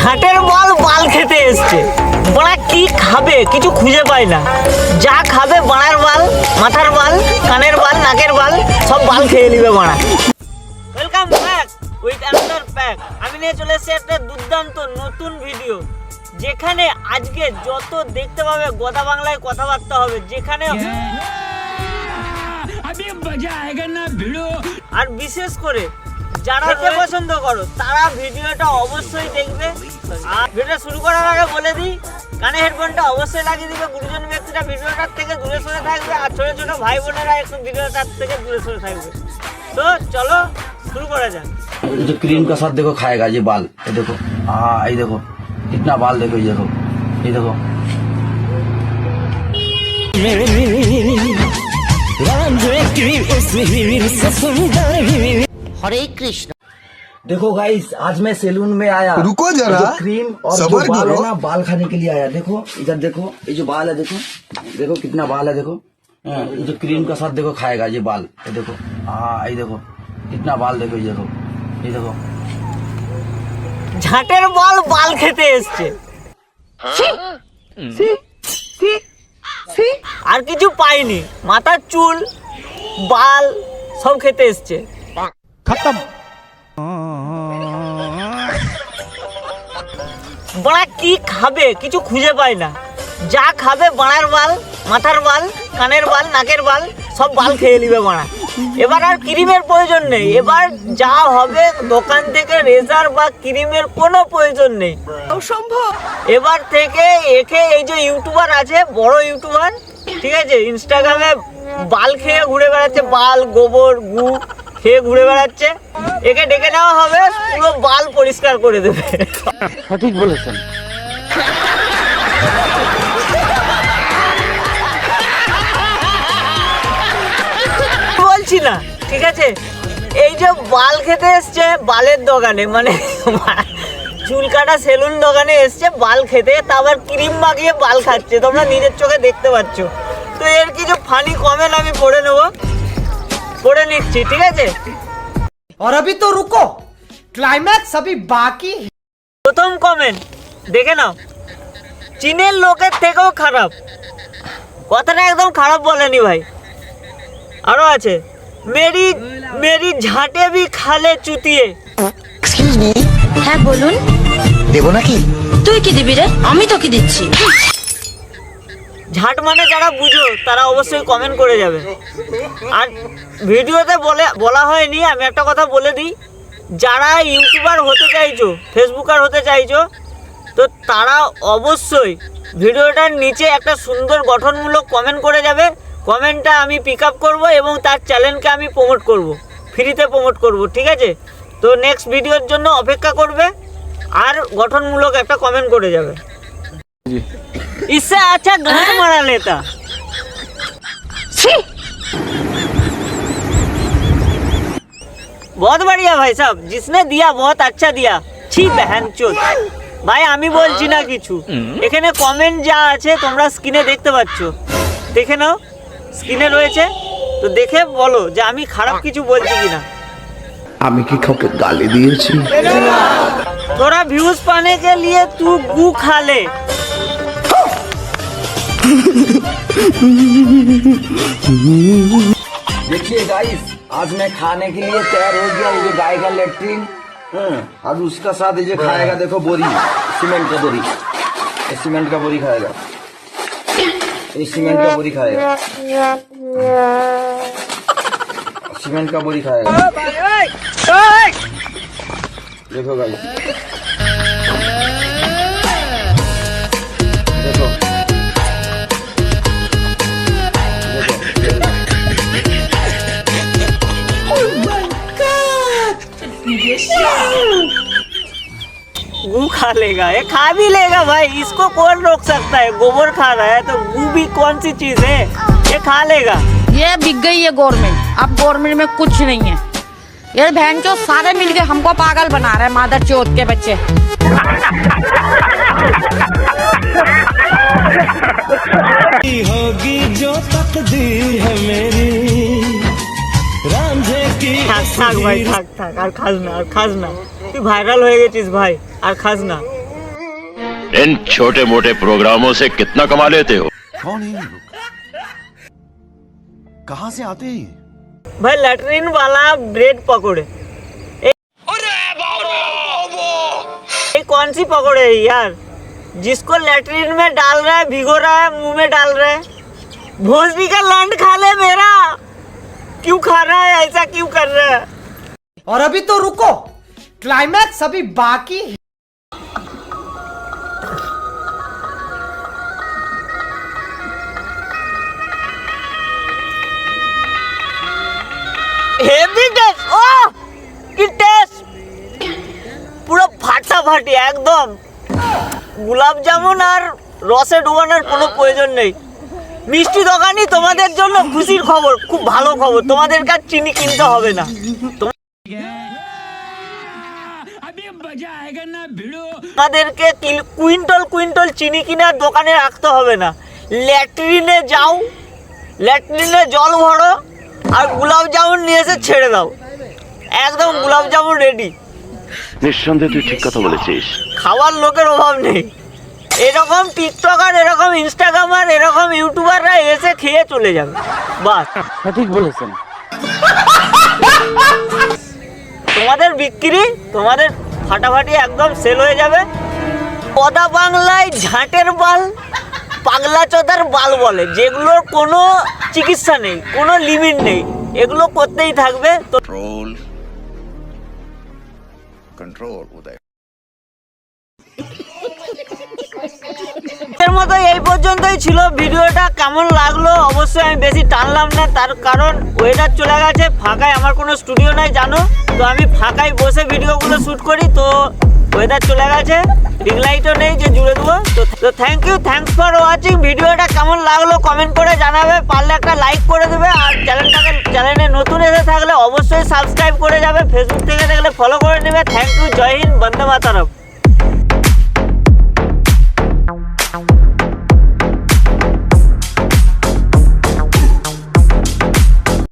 ঝাঁটের বল বাল খেতে এসছে। বড়া কি খাবে কিছু খুঁজে পায় না, যা খাবে বাড়ার বাল, মাথার বাল, কানের বাল, নাকের বাল, সব বাল খেয়ে নিবে বাড়া। Welcome back with another pack. আমি নিয়ে চলে এসেছি একটা দুর্দান্ত নতুন ভিডিও, যেখানে আজকে যত দেখতে পাবে গোদা বাংলায় কথাবার্তা হবে, যেখানে আর বিশেষ করে যারা খেতে পছন্দ করো তারা ভিডিওটা অবশ্যই দেখবে। আর ভিডিও শুরু করার আগে বলে দিই, কানে হেডফোনটা অবশ্যই লাগিয়ে দিবে। গুরুজন ব্যক্তিরা ভিডিওটার থেকে দূরে সরে থাকবে, আর ছোট ছোট ভাই বোনেরা একটু ভিডিওটার থেকে দূরে সরে থাকবে। তো চলো शुरू करा जाए। ये जो क्रीम का साथ देखो खाएगा ये बाल, ये देखो, हाँ ये देखो कितना बाल, देखो ये देखो, ये देखो। हरे कृष्ण। देखो गाइस, आज मैं सैलून में आया, रुको जरा, जो क्रीम और जो बाल है ना, बाल खाने के लिए आया। देखो इधर देखो, ये जो बाल है देखो, देखो कितना बाल है, देखो ये जो क्रीम का साथ देखो खाएगा ये बाल, ये देखो, हाँ ये देखो कितना बाल, देखो ये देखो, ये देखो। ঝাঁটের বল বাল খেতে এসছে, আর কিছু পাইনি, মাথার চুল বাল সব খেতে এসছে। খতম। বড়া কি খাবে কিছু খুঁজে পায় না, যা খাবে বাড়ার বাল, মাথার বাল, কানের বাল, নাকের বাল, সব বাল খেয়ে নিবে বাড়া। এবার আর ক্রিমের প্রয়োজন নেই, এবার যা হবে দোকান থেকে রেজার বা ক্রিমের কোনো প্রয়োজন নেই, অসম্ভব। এবার থেকে একে এই যে ইউটিউবার আছে, বড় ইউটিউবার, ঠিক আছে, ইনস্টাগ্রামে বাল খেয়ে ঘুরে বেড়াচ্ছে, বাল গোবর গু খেয়ে ঘুরে বেড়াচ্ছে, একে ডেকে নেওয়া হবে, পুরো বাল পরিষ্কার করে দেবে। সঠিক বলেছেন। বলছি না, ঠিক আছে, এই যে বাল খেতে এসছে বালের দোকানে, মানে চুল কাটা সেলুন দোকানে এসছে বাল খেতে, তা আবার ক্রিম মাখিয়ে বাল খাচ্ছে, তোমরা নিজের চোখে দেখতে পাচ্ছ। তো এর কিছু ফানি কমেন্ট আমি পড়ে নিচ্ছি, ঠিক আছে। और अभी तो रुको, क्लाइमैक्स अभी बाकी। প্রথম কমেন্ট দেখে নাও, চীনের লোকের থেকেও খারাপ। কথাটা একদম খারাপ বলেনি ভাই। আরো আছে, মেরি মেরি ঝাঁটে ভি খালে চুতিয়ে। এক্সকিউজ মি, হ্যাঁ বলুন। দেবো নাকি? তুই কি দিবি রে? আমি তোকে দিচ্ছি। ঝাঁট মানে যারা বুঝো তারা অবশ্যই কমেন্ট করে যাবে। আর ভিডিওতে বলা হয়নি, আমি একটা কথা বলে দিই, যারা ইউটিউবার হতে চাইছো, ফেসবুকার হতে চাইছো, তো তারা অবশ্যই ভিডিওটার নিচে একটা সুন্দর গঠনমূলক কমেন্ট করে যাবে। কমেন্টটা আমি পিক আপ করবো এবং তার চ্যানেলকে আমি প্রমোট করব, ফ্রিতে প্রমোট করব, ঠিক আছে। তো নেক্সট ভিডিওর জন্য অপেক্ষা করবে আর গঠনমূলক একটা কমেন্ট করে যাবে। इससे अच्छा घर मरा लेता। बहुत बढ़िया भाई साहब, जिसने दिया बहुत अच्छा दिया। छी बहन चोद ভাই, আমি বলছি না কিছু, এখানে কমেন্ট যা আছে তোমরা স্ক্রিনে দেখতে পাচ্ছ, দেখে নাও, স্ক্রিনে রয়েছে, তো দেখে বলো যে আমি খারাপ কিছু বলছি কিনা। আমি কি কাউকে গালি দিয়েছি? তোরা ভিউজ पाने के लिए तू गू खा ले। देखिए गाइस, आज मैं खाने के लिए तैयार हो गया। ये जो गाय का लेट्रिन, और उसका साथ ये खाएगा, देखो बोरी, सीमेंट का बोरी, ये सीमेंट का बोरी खाएगा, ये सीमेंट का बोरी खाएगा, सीमेंट का बोरी खाएगा। देखो गाइस, देखो गू खा लेगा, ये खा भी लेगा भाई, इसको कौन रोक सकता है। गोबर खा रहा है तो गू भी कौन सी चीज है, ये खा लेगा। ये बिक गई है गवर्नमेंट, अब गवर्नमेंट में कुछ नहीं है। ये बहन चो सारे मिलके हमको पागल बना रहे हैं, मादर चोद के बच्चे। होगी जो तकदीर है मेरी, रांझे की। থাক ভাই, থাক আর খাস না, তুই ভাইরাল হয়ে গেছিস ভাই, আর খাস না। इन छोटे मोटे प्रोग्रामों से कितना कमा लेते हो? कौन है ये लोग? कहाँ से आते हैं ये? भाई लैट्रिन वाला ब्रेड पकोड़े, ये कौन सी पकोड़े है यार? जिसको लैट्रिन में डाल रहा है, भिगो रहा है, मुंह में डाल रहा है। भोसडी का लंड खा ले मेरा, क्यों खा रहा है, ऐसा क्यों कर रहा है? और अभी तो रुको, क्लाइमैक्स अभी बाकी है। হেভি টেস্ট, ও কি টেস্ট, পুরো ফাটাফাটি একদম। গোলাপ জামুন আর রসে ডুবানোর কোনো প্রয়োজন নেই। মিষ্টি দোকানি তোমাদের জন্য খুশির খবর, খুব ভালো খবর, তোমাদের কাছে চিনি কিনতে হবে না। তোমাদেরকে কুইন্টল কুইন্টল চিনি কিনে দোকানে রাখতে হবে না। ল্যাট্রিনে যাও, ল্যাট্রিনে জল ভরো আর গোলাপ জামুন নিয়ে এসে ছেড়ে দাও, একদম গোলাপ জামুন রেডি। নিঃসন্দেহে তুই ঠিক কথা বলেছিস। খাওয়ার লোকের অভাব নেই। এরকম টিকটকার, এরকম ইনস্টাগ্রামার, এরকম ইউটিউবাররা এসে খেয়ে চলে যাবে, বাস। সঠিক বলেছেন। তোমাদের বিক্রি, তোমাদের ফাটাফাটি একদম সেল হয়ে যাবে। পদা বাংলায় ঝাঁটের বাল পাগলা চোদার বাল বলে, যেগুলোর কোনো চিকিৎসা নেই, কোনো লিমিট নেই, এগুলো করতেই থাকবে। তো कंट्रोल उदय। এর মতো এই পর্যন্তই ছিল। ভিডিওটা কেমন লাগলো অবশ্যই, আমি বেশি টানলাম না, তার কারণ ওয়েদার চলে গেছে, ফাঁকায় আমার কোনো স্টুডিও নাই জানো তো, আমি ফাঁকায় বসে ভিডিওগুলো শ্যুট করি, তো ওয়েদার চলে গেছে, রিং লাইটও নেই যে জুড়ে দেবো। তো thank you, thanks for watching. ভিডিওটা কেমন লাগলো কমেন্ট করে জানাবে, পারলে একটা লাইক করে দেবে, আর চ্যানেলে নতুন এসে থাকলে অবশ্যই সাবস্ক্রাইব করে যাবে, ফেসবুক থেকে দেখলে ফলো করে নেবে। থ্যাংক ইউ, জয় হিন্দ, বন্দে মাতরম।